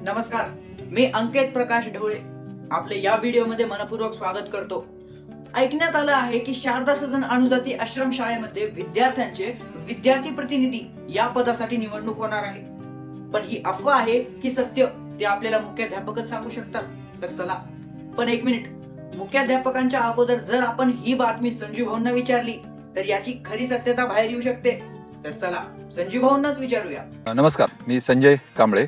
नमस्कार, मी अंकित प्रकाश ढवळे आपले या व्हिडिओमध्ये मनपूर्वक स्वागत करतो। ऐकण्यात आलं आहे की शारदा सदन अनुजाती आश्रम शाळेमध्ये विद्यार्थ्यांचे विद्यार्थी प्रतिनिधी या पदासाठी निवडणूक होणार आहे। पण ही अफवा आहे की सत्य ते आपल्याला मुख्याध्यापकच सांगू शकतात। तर चला, पण एक मिनिट, मुख्याध्यापकांच्या अगोदर जर आपण ही बातमी संजीव भाऊंना विचारली तर याची खरी सत्यता बाहेर येऊ शकते। तर चला संजीव भाऊंनाच विचारूया। नमस्कार, मी संजय कांबळे।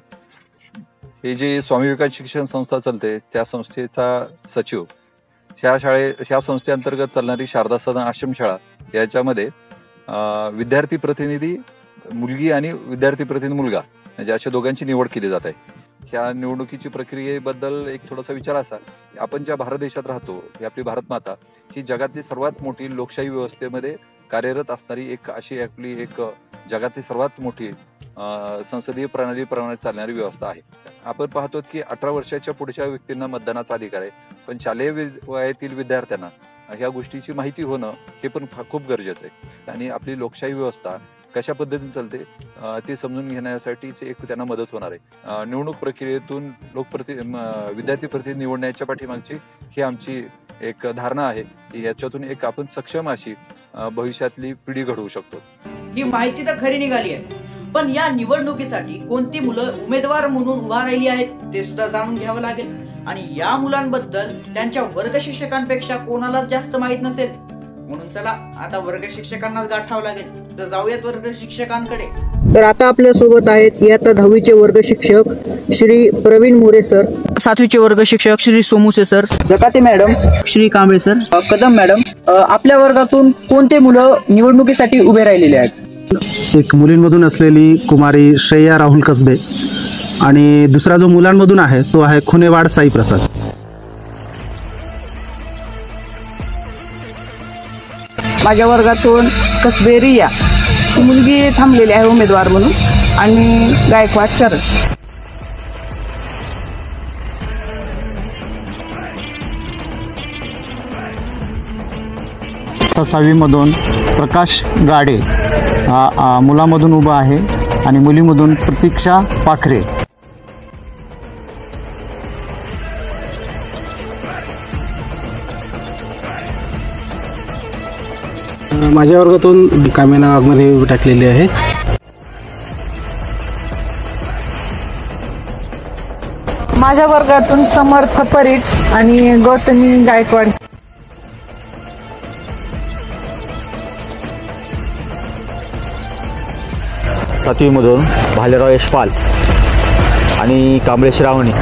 हे जे स्वामी विवेकानंद शिक्षण संस्था चालते त्या संस्थेचा सचिव। ह्या संस्थेअंतर्गत चालणारी शारदा सदन आश्रम शाळा याच्यामध्ये विद्यार्थी प्रतिनिधी मुलगी आणि विद्यार्थी प्रतिनिधी मुलगा म्हणजे अशा दोघांची निवड केली जात आहे। ह्या निवडणुकीची प्रक्रियेबद्दल एक थोडासा विचार असा, आपण ज्या भारत देशात राहतो, ही आपली भारत माता ही जगातली सर्वात मोठी लोकशाही व्यवस्थेमध्ये कार्यरत असणारी आपली जगातली सर्वात मोठी संसदीय प्रणाली चालणारी व्यवस्था आहे। आपण पाहतो की 18 वर्षाच्या पुढच्या व्यक्तींना मतदानाचा अधिकार आहे, पण शालेय वयातील विद्यार्थ्यांना ह्या गोष्टीची माहिती होणं हे पण खूप गरजेचं आहे। आणि आपली लोकशाही व्यवस्था कशा पद्धतीने चालते ते समजून घेण्यासाठीच एक त्यांना मदत होणार आहे। निवडणूक प्रक्रियेतून विद्यार्थी प्रतिनिधी निवडण्याच्या पाठीमागची ही आमची एक धारणा आहे की याच्यातून एक आपण सक्षम अशी भविष्यातली पिढी घडवू शकतो। ही माहिती तर खरी निघाली आहे, पण या निवडणुकीसाठी कोणती मुलं उमेदवार म्हणून उभा राहिली आहेत ते सुद्धा जाणून घ्यावं लागेल। आणि या मुलांबद्दल त्यांच्या वर्ग शिक्षकांपेक्षा कोणालाच जास्त माहित नसेल, म्हणून चला आता वर्ग शिक्षकांनाच गाठावं लागेल। तर जाऊयात वर्ग शिक्षकांकडे। तर आता आपल्या सोबत आहेत इयत्ता 10वीचे वर्ग शिक्षक श्री प्रवीण मोरे सर, 7वीचे वर्ग शिक्षक Shri Somuse sir, Jakate madam, Shri Kamble sir, Kadam madam. आपल्या वर्गातून कोणते मुलं निवडणुकीसाठी उभे राहिलेले आहेत? एक मुलींमधून असलेली कुमारी श्रेया राहुल कसबे आणि दुसरा जो मुलांमधून आहे तो आहे खुनेवाड साई प्रसाद। माझ्या वर्गातून कसबे रिया ही मुलगी थांबलेली आहे उमेदवार म्हणून, आणि गायकवाड चरण। 6वी मधून प्रकाश गाडे हा मुलामधून उभा आहे आणि मुलीमधून प्रतीक्षा पाखरे। माझ्या वर्गातून कामेना वाघमारे उभी टाकलेली आहे। माझ्या वर्गातून समर्थ परीट आणि गौतमी गायकवाड। सातवी मधून भालेराव यशपाल आणि कांबळे श्रावणी।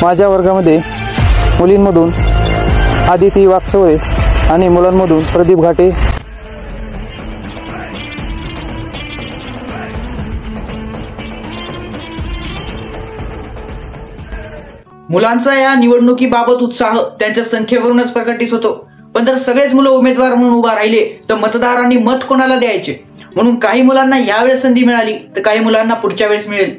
माझ्या वर्गामध्ये मुलींमधून आदिती वागचौरे आणि मुलांमधून प्रदीप घाटे। मुलांचा या निवडणुकीबाबत उत्साह त्यांच्या संख्येवरूनच प्रकटित होतो। पण जर सगळेच मुलं उमेदवार म्हणून उभा राहिले तर मतदारांनी मत कोणाला द्यायचे? म्हणून काही मुलांना यावेळेस संधी मिळाली तर काही मुलांना पुढच्या वेळेस मिळेल।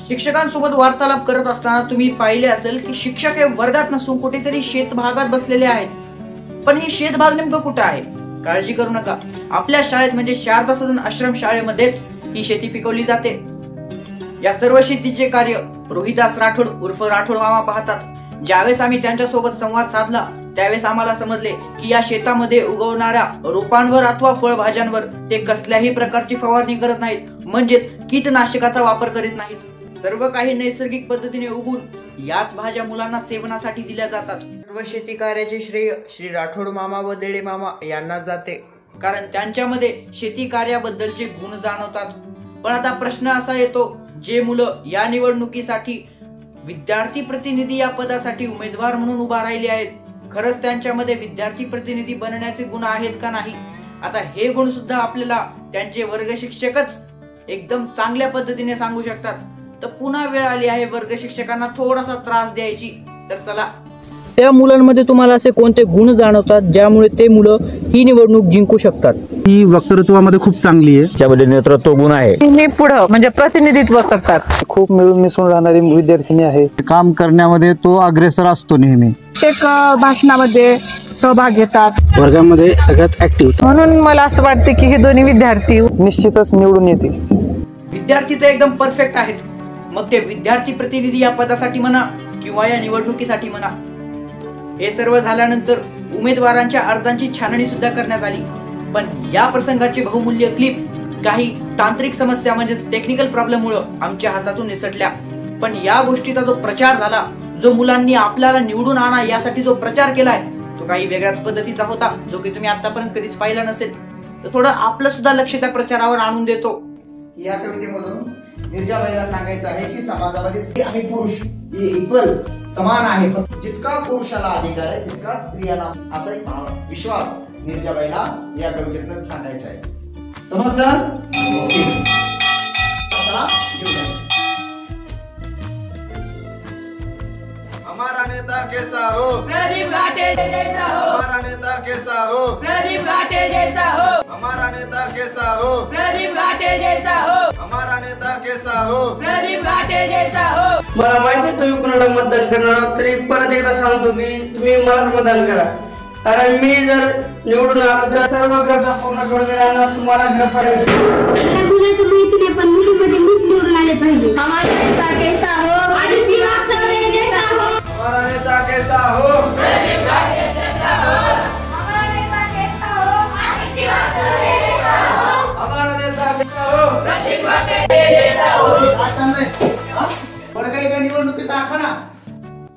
शिक्षकांसोबत वार्तालाप करत असताना तुम्ही पाहिले असेल की शिक्षक हे वर्गात नसून कुठेतरी शेतभागात बसलेले आहेत। पण हे शेतभाग नेमकं कुठं आहे? काळजी करू नका, आपल्या शाळेत म्हणजे शारदा सदन आश्रम शाळेमध्येच ही शेती पिकवली जाते। या सर्व शेतीचे कार्य रोहिदास राठोड उर्फ राठोड मामा पाहतात। ज्यावेळेस आम्ही त्यांच्या सोबत संवाद साधला त्यावेळेस आम्हाला समजले की या शेतामध्ये उगवणाऱ्या रोपांवर अथवा फळभाज्यांवर ते कसल्याही प्रकारची फवारणी करत नाहीत, म्हणजेच कीटनाशकाचा वापर करीत नाहीत। सर्व काही नैसर्गिक पद्धतीने उगवून याच भाज्या मुलांना सेवनासाठी दिल्या जातात। सर्व शेती कार्याचे श्रेय श्री राठोड मामा व देडे मामा यांना जाते, कारण त्यांच्यामध्ये शेती कार्याबद्दलचे गुण जाणवतात। पण आता प्रश्न असा येतो, जे मुलं या निवडणुकीसाठी विद्यार्थी प्रतिनिधी या पदासाठी उमेदवार म्हणून उभा राहिले आहेत, खरंच त्यांच्यामध्ये विद्यार्थी प्रतिनिधी बनण्याचे गुण आहेत का नाही? आता हे गुण सुद्धा आपल्याला त्यांचे वर्ग शिक्षकच एकदम चांगल्या पद्धतीने सांगू शकतात। तर पुन्हा वेळ आली आहे वर्ग शिक्षकांना थोडासा त्रास द्यायची। तर चला त्या मुलांमध्ये तुम्हाला असे कोणते गुण जाणवतात ज्यामुळे ते मुलं ही निवडणूक जिंकू शकतात? ही वक्तृत्वामध्ये खूप चांगली आहे. त्यामध्ये नेतृत्व गुण आहे. मी पुढं म्हणजे प्रतिनिधित्व करतात. खूप मिळून मिसळून राहणारी विद्यार्थिनी आहे. काम करण्यामध्ये तो अग्रेसर असतो नेहमी. एक भाषणामध्ये सहभाग घेतात. वर्गामध्ये सगळ्यात ऍक्टिव्ह. म्हणून मला असं वाटते की हे दोन्ही विद्यार्थी निश्चितच निवडून येतील. विद्यार्थी तर एकदम परफेक्ट आहेत, मग ते विद्यार्थी प्रतिनिधी या पदासाठी म्हणा किंवा या निवडणुकीसाठी म्हणा. हे सर्व झाल्यानंतर उमेदवारांच्या अर्जांची छाननी सुद्धा करण्यात आली. पण या प्रसंगाची बहुमूल्य क्लिप काही तांत्रिक समस्या म्हणजेच टेक्निकल प्रॉब्लेम मुळे आमच्या हातातून निसटल्या. पण या गोष्टीचा जो प्रचार झाला, जो मुलांनी आपल्याला निवडून आणा यासाठी जो प्रचार केलाय, तो काही वेगळ्याच पद्धतीचा होता, जो की तुम्ही आतापर्यंत कधीच पाहिला नसेल. तर थोडं आपलं सुद्धा लक्ष त्या प्रचारावर आणून देतो. या कवितेमधून मिर्जाबाईला सांगायचं आहे की समाजामध्ये स्त्री आणि पुरुष हे इक्वल समान आहे, पण जितका पुरुषाला अधिकार आहे तितकाच स्त्रियांना, असा एक विश्वास मिर्जाबाईला या कवितेतून सांगायचा आहे. समजलं? हमारा नेता कैसा हो? प्रदीप घाटे जैसा हो. हमारा नेता कैसा हो? प्रदीप घाटे जैसा हो. हमारा नेता कैसा हो? प्रदीप घाटे जैसा हो. हमारा नेता कैसा हो? प्रदीप घाटे जैसा हो. मला माहिती आहे तुम्ही कोणाला मतदान करणार, तरी परत एकदा सांगतो की तुम्ही मला मतदान करा. कारण मी जर निवडून आलो तर सर्व गरजा पूर्ण करून देणार तुम्हाला गृहप्रवेश. पण मुलीमध्ये मीच निवडून आले पाहिजे. हमारा नेता कैसा हो? आदिती वाकचौरे जैसा हो. हमारा नेता कैसा हो? प्रदीप घाटे जैसा हो. हमारा नेता कैसा हो? आदिती वाकचौरे जैसा हो. हमारा नेता कैसा हो? प्रदीप घाटे जैसा हो. काय सांगणे? बरं काही का निवडणुकीचा आखाडा?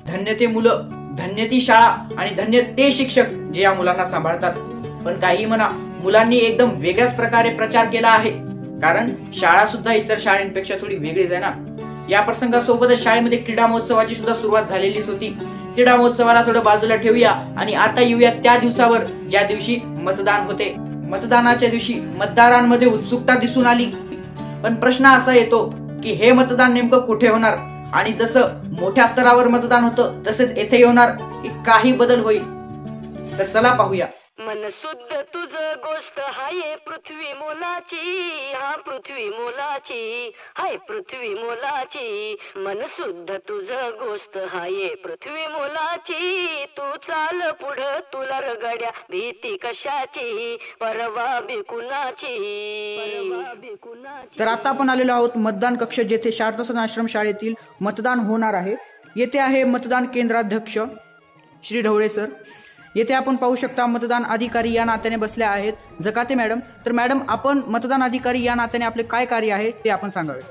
धन्य ते मुलं, धन्य ती शाळा आणि धन्य ते शिक्षक जे या मुलांना सांभाळतात. पण काही म्हणा, मुलांनी एकदम वेगळ्याच प्रकारे प्रचार केला आहे. कारण शाळा सुद्धा इतर शाळांपेक्षा थोडी वेगळीच आहे ना. या प्रसंगासोबतच शाळेमध्ये क्रीडा महोत्सवाची सुद्धा सुरुवात झालेलीच होती. क्रीडा महोत्सवाला थोडं बाजूला ठेवूया आणि आता येऊया त्या दिवसावर ज्या दिवशी मतदान होते. मतदानाच्या दिवशी मतदारांमध्ये उत्सुकता दिसून आली. पण प्रश्न असा येतो की हे मतदान नेमकं कुठे होणार? आणि जसं मोठ्या स्तरावर मतदान होतं तसेच येथे होणार की काही बदल होईल? तर चला पाहूया. मन शुद्ध तुझ गोष्ट हाय पृथ्वी मोलाची, हा पृथ्वी मोलाची, हाय पृथ्वी मोलाची. मन शुद्ध तुझ गोष्ट हाय पृथ्वी मोलाची. तू चाल पुढं तुला रगड्या भीती कशाची, परवा बिकुनाची. तर आता आपण आलेलो आहोत मतदान कक्ष, जेथे शारदा सदन आश्रम शाळेतील मतदान होणार आहे. येथे आहे मतदान केंद्राध्यक्ष श्री ढवळे सर. येथे आपण पाहू शकता मतदान अधिकारी या नात्याने बसल्या आहेत जकाते मॅडम. तर मॅडम, आपण मतदान अधिकारी या नात्याने आपले काय कार्य आहे ते आपण सांगावे.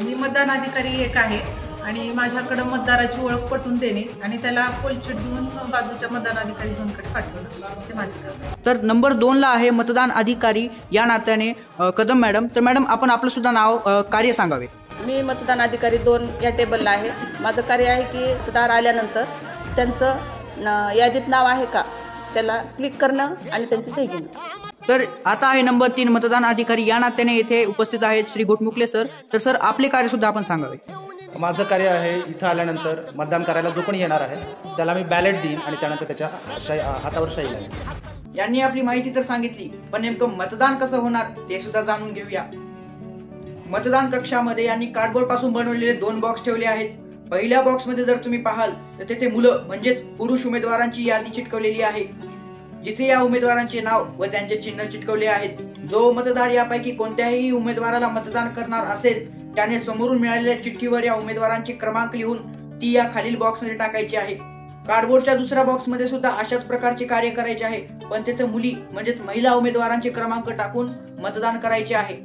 मी मतदान अधिकारी एक आहे आणि माझ्याकडे मतदाराची ओळख पटवून देणे आणि त्याला पोलचिट देऊन बाजूच्या मतदान अधिकारी दोनकडे पाठवणं, ते माझे काम आहे. तर नंबर 2 ला आहे मतदान अधिकारी या नात्याने कदम मॅडम. तर मॅडम, आपण आपलं सुद्धा नाव कार्य सांगावे. मी मतदान अधिकारी 2 या टेबलला आहे. माझं कार्य आहे की मतदार आल्यानंतर त्यांचं यादीत नाव आहे का त्याला क्लिक करणं आणि त्यांची सही घेणं. तर आता आहे नंबर 3 मतदान अधिकारी या नात्याने येथे उपस्थित आहेत श्री गोटमुकले सर. तर सर, आपले कार्य सुद्धा आपण सांगावे. माझं कार्य आहे इथं आल्यानंतर मतदान करायला जो कोणी येणार आहे त्याला मी बॅलेट देईन आणि त्यानंतर त्याच्या हातावर शाई लावेन. यांनी आपली माहिती तर सांगितली, पण नेमकं मतदान कसं होणार ते सुद्धा जाणून घेऊया. मतदान कक्षामध्ये यांनी कार्डबोर्ड पासून बनवलेले 2 बॉक्स ठेवले आहेत. पहिल्या बॉक्समध्ये जर तुम्ही पाहाल तर तेथे मुलं म्हणजेच पुरुष उमेदवारांची यादी चिटकवलेली आहे, जिथे या उमेदवारांचे नाव व त्यांचे चिन्ह चिटकवले आहेत. जो मतदार यापैकी कोणत्याही उमेदवाराला मतदान करणार असेल त्याने समोरून मिळालेल्या चिठ्ठीवर या उमेदवारांचे क्रमांक लिहून ती या खालील बॉक्समध्ये टाकायची आहे. कार्डबोर्डच्या दुसऱ्या बॉक्समध्ये सुद्धा अशाच प्रकारचे कार्य करायचे आहे, पण तेथे मुली म्हणजेच महिला उमेदवारांचे क्रमांक टाकून मतदान करायचे आहे.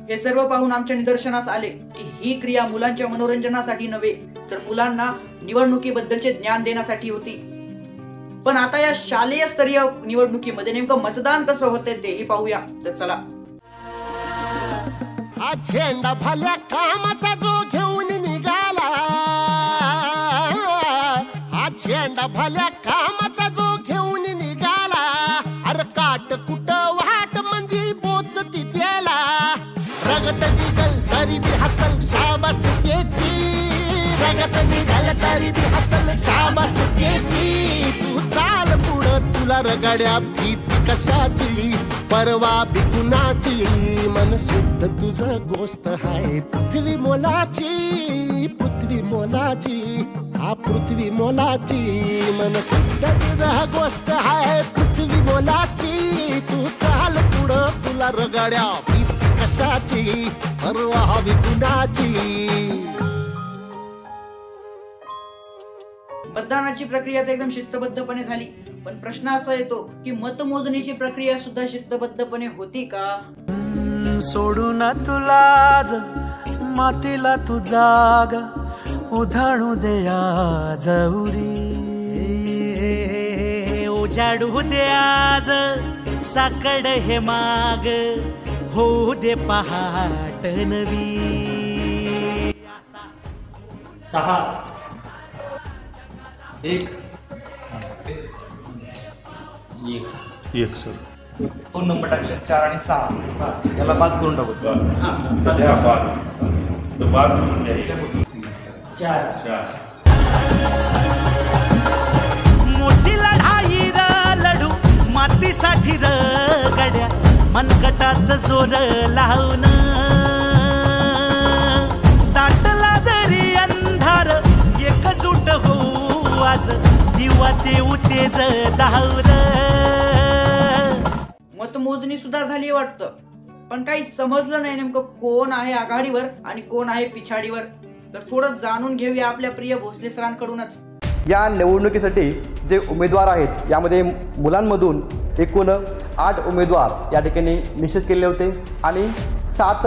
हे सर्व पाहून आमच्या निदर्शनास आले की ही क्रिया मुलांच्या मनोरंजनासाठी नव्हे तर मुलांना निवडणुकीबद्दलचे ज्ञान देण्यासाठी होती. पण आता या शालेय स्तरीय निवडणुकीमध्ये नेमकं मतदान कसं होते तेही पाहूया. तर चला. हा झेंडा भल्या कामाचा जो घेऊन निघाला, हा झेंडा भल्या कामाचा जो घेऊन निघाला. अरे काट कुट वाट मंदी बोचती त्याला, रगत निघल तरी बी हसल शाबास त्याची, रगत निघल तरी बी हसल शाबास त्याची. तुला रगड्या भीती कशाची परवा बिकुनाची मन शुद्ध तुझं गोष्ट हाय पृथ्वी मोलाची पृथ्वी मोलाची हा पृथ्वी मोलाची मन शुद्ध तुझं गोष्ट हाय पृथ्वी मोलाची तू चाल पुढं तुला रगड्या भीती कशाची परवा बिकुनाची. मतदानाची प्रक्रिया तर एकदम शिस्तबद्धपणे झाली, पण प्रश्न असा येतो की मतमोजणीची प्रक्रिया सुद्धा शिस्तबद्धपणे होती का? सोडून तुला मातीला तू जाग उधाणू द्या जवरी उजाडू दे आज साकड हे माग होऊ दे पहाट नवी. 6 1 सर. 2 नंबर टाकले 4 आणि 6 याला बाद करून टाकू. मोठी लढाई लढू मातीसाठी गड्या मनगटाच जोर लावून दाटला जरी अंधार एकजूट हो आज दिवा देऊ तेज धावर. मतमोजणी सुद्धा झाली वाटतं, पण काही समजलं नाही नेमकं कोण आहे आघाडीवर आणि कोण आहे पिछाडीवर. तर थोडं जाणून घेऊया आपल्या प्रिय भोसले सरांकडूनच. या निवडणुकीसाठी जे उमेदवार आहेत यामध्ये मुलांमधून एकूण 8 उमेदवार या ठिकाणी निश्चित केले होते आणि 7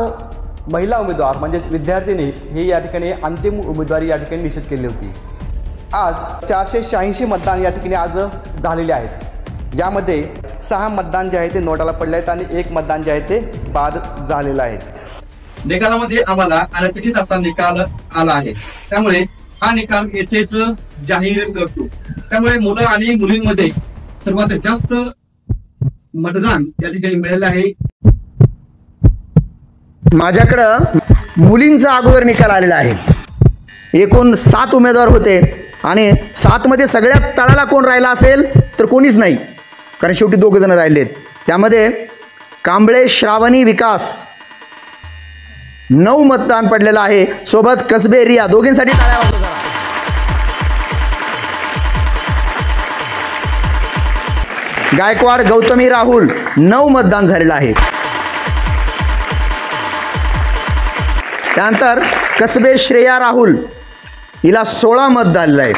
महिला उमेदवार म्हणजेच विद्यार्थिनी हे या ठिकाणी अंतिम उमेदवारी या ठिकाणी निश्चित केली होती. आज 486 मतदान या ठिकाणी आज झालेले आहेत. यामध्ये 6 मतदान जे आहे ते नोटाला पडले आहेत आणि 1 मतदान जे आहे ते बाद झालेलं आहे. निकालामध्ये आम्हाला अनपेक्षित असा निकाल आला आहे, त्यामुळे हा निकाल येथेच जाहीर करतो. त्यामुळे मुलं आणि मुलींमध्ये सर्वात जास्त मतदान या ठिकाणी मिळालं आहे. माझ्याकडं मुलींचा अगोदर निकाल आलेला आहे. एकूण 7 उमेदवार होते आणि 7 मध्ये सगळ्यात तळाला कोण राहिला असेल तर कोणीच नाही, कारण शेवटी 2 जण राहिलेत. त्यामध्ये कांबळे श्रावणी विकास 9 मतदान पडलेलं आहे. सोबत कसबे रिया दोघींसाठी टाळ्या वाजवा जरा. गायकवाड गौतमी राहुल 9 मतदान झालेलं आहे. त्यानंतर कसबे श्रेया राहुल हिला 16 मत झालेलं आहे.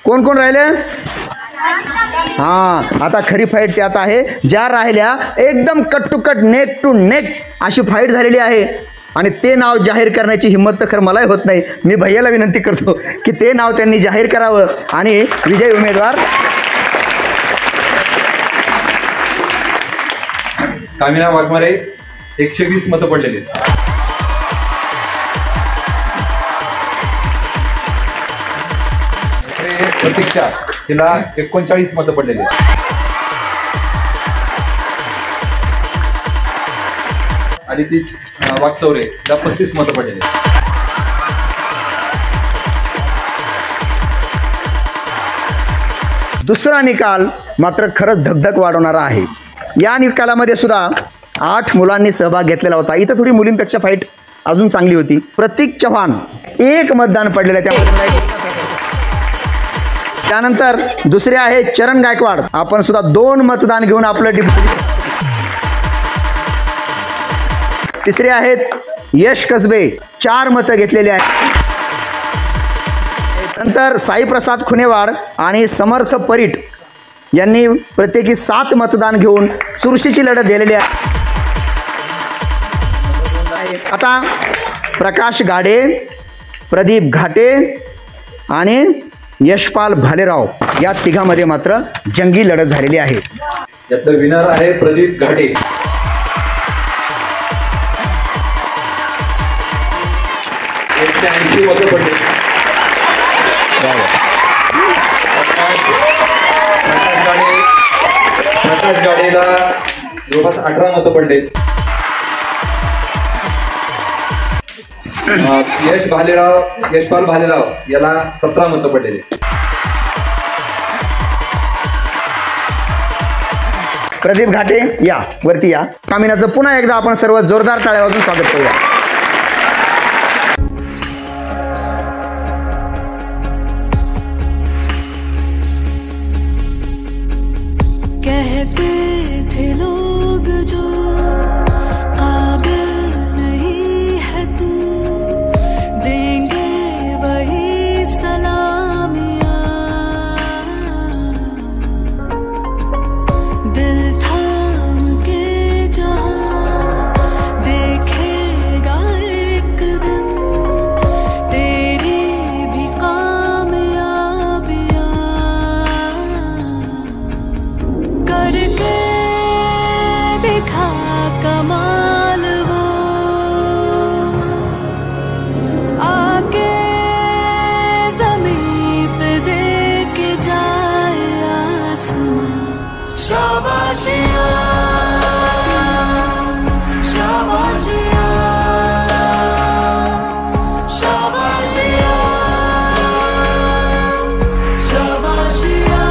कोण कोण राहिले? हां, आता खरी फाईट त्यात आहे. ज्या राहिल्या एकदम cut to cut neck to neck अशी फाईट झालेली आहे आणि ते नाव जाहीर करण्याची हिंमत तर खरं मलाही होत नाही. मी भैयाला विनंती करतो की ते नाव त्यांनी जाहीर करावं आणि विजयी उमेदवार कामिना वाघमारे 120 मतं पडलेली. प्रतीक्षा तिला 39 मतं पडलेली. आणि ती वागचौरे तिला 35 मतं पडलेली. दुसरा निकाल मात्र खरंच धगधग वाढवणारा आहे. या निकालामध्ये सुद्धा 8 मुलांनी सहभाग घेतलेला होता. इथं थोडी मुलींपेक्षा फाईट अजून चांगली होती. प्रतीक चव्हाण 1 मतदान पडलेलं आहे. त्यानंतर दुसरे आहे चरण गायकवाड, आपण सुद्धा 2 मतदान घेऊन आपलं तिसरे आहेत यश कसबे 4 मतं घेतलेली आहेत. नंतर साईप्रसाद खुनेवाड आणि समर्थ परीट यांनी प्रत्येकी 7 मतदान घेऊन चुरशीची लढत दिलेली आहे. आता प्रकाश गाडे, प्रदीप घाटे आणि यशपाल भालेराव या तिघांमध्ये मात्र जंगी लढत झालेली आहे. यातलं विनर आहे प्रदीप घाटे. एकशे 80 मतं पडली. प्रकाश गाडेला जवळपास 18 मतं पडले. यशपाल भालेराव याला 17 मतं पडलेली. प्रदीप घाटे या वरती या. कामिनाचं पुन्हा एकदा आपण सर्व जोरदार टाळ्या वाजवून स्वागत करूया. कहते थे लोग जो काबिल नहीं है तू, देंगे वही सलामियां. दिल थाम के जहां देखेगा एक दिन तेरी भी कामयाबियां. करके देखा कमाल वो, आके ज़मीन पे दे के जाए आसमां. शाबाशियाँ शाबाशियाँ शाबाशियाँ शाबाशियाँ.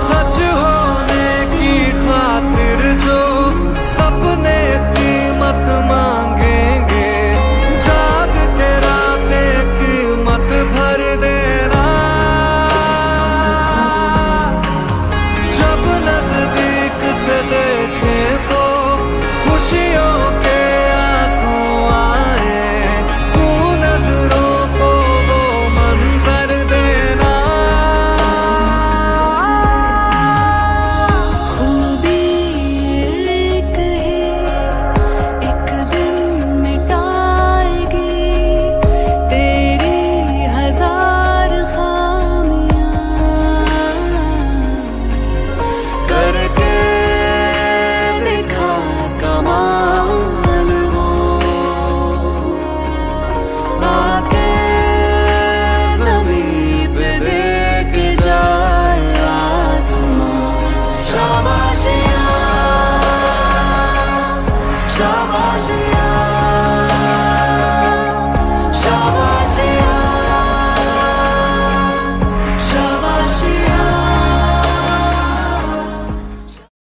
सच होने की खातिर जो सपने कीमत मांगेंगे, जाग के रातें कीमत भर देना. जब नजदीक से देखे तो खुशियों के आंसू आए, तू नजरों को वो मंजर देना. खूबी एक ही एक दिन मिटाएगी तेरी हजार खामियां. करके देखा कमाल वो, आके ज़मीन पे दे के जाए आसमां. शाबाशियाँ शाबाशियाँ